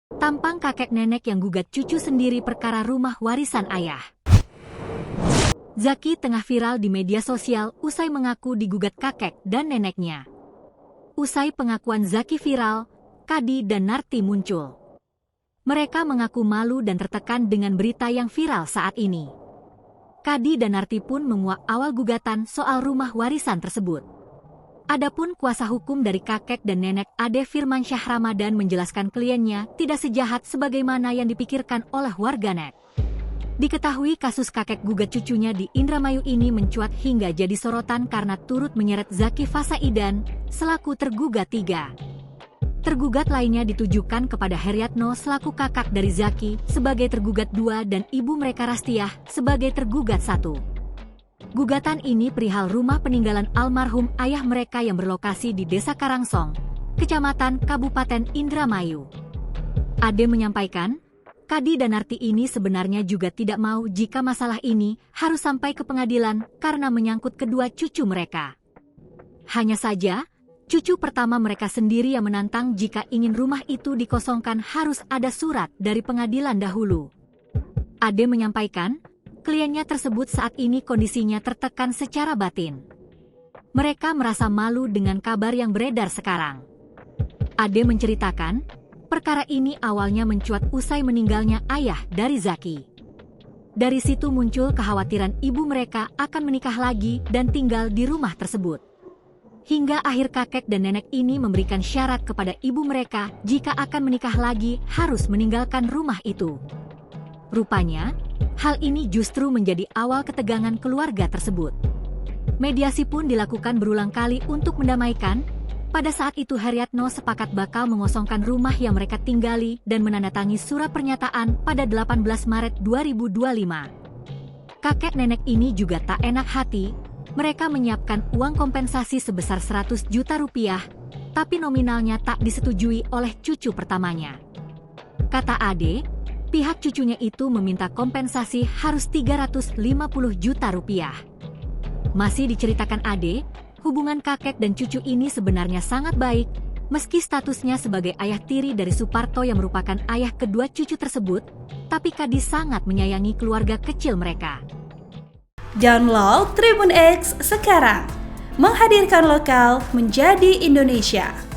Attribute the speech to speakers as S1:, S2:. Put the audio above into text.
S1: Tampang kakek nenek yang gugat cucu sendiri perkara rumah warisan ayah. Zaki tengah viral di media sosial usai mengaku digugat kakek dan neneknya. Usai pengakuan Zaki viral, Kadi dan Narti muncul. Mereka mengaku malu dan tertekan dengan berita yang viral saat ini. Kadi dan Narti pun menguak awal gugatan soal rumah warisan tersebut. Adapun kuasa hukum dari kakek dan nenek Ade Firmansyah Ramadan menjelaskan kliennya tidak sejahat sebagaimana yang dipikirkan oleh warganet. Diketahui kasus kakek gugat cucunya di Indramayu ini mencuat hingga jadi sorotan karena turut menyeret Zaki Fasaidan selaku tergugat 3. Tergugat lainnya ditujukan kepada Heryatno selaku kakak dari Zaki sebagai tergugat 2 dan ibu mereka Rastiah sebagai tergugat 1. Gugatan ini perihal rumah peninggalan almarhum ayah mereka yang berlokasi di Desa Karangsong, Kecamatan Kabupaten Indramayu. Ade menyampaikan, Kadi dan Narti ini sebenarnya juga tidak mau jika masalah ini harus sampai ke pengadilan karena menyangkut kedua cucu mereka. Hanya saja, cucu pertama mereka sendiri yang menantang jika ingin rumah itu dikosongkan harus ada surat dari pengadilan dahulu. Ade menyampaikan, kliennya tersebut saat ini kondisinya tertekan secara batin. Mereka merasa malu dengan kabar yang beredar sekarang. Ade menceritakan, perkara ini awalnya mencuat usai meninggalnya ayah dari Zaki. Dari situ muncul kekhawatiran ibu mereka akan menikah lagi dan tinggal di rumah tersebut. Hingga akhir kakek dan nenek ini memberikan syarat kepada ibu mereka jika akan menikah lagi harus meninggalkan rumah itu. Rupanya, hal ini justru menjadi awal ketegangan keluarga tersebut. Mediasi pun dilakukan berulang kali untuk mendamaikan. Pada saat itu Heryatno sepakat bakal mengosongkan rumah yang mereka tinggali dan menandatangani surat pernyataan pada 18 Maret 2025. Kakek nenek ini juga tak enak hati, mereka menyiapkan uang kompensasi sebesar 100 juta rupiah, tapi nominalnya tak disetujui oleh cucu pertamanya. Kata Ade, pihak cucunya itu meminta kompensasi harus 350 juta rupiah. Masih diceritakan Ade, hubungan kakek dan cucu ini sebenarnya sangat baik, meski statusnya sebagai ayah tiri dari Suparto yang merupakan ayah kedua cucu tersebut, tapi Kadi sangat menyayangi keluarga kecil mereka.
S2: Download Tribun X sekarang, menghadirkan lokal menjadi Indonesia.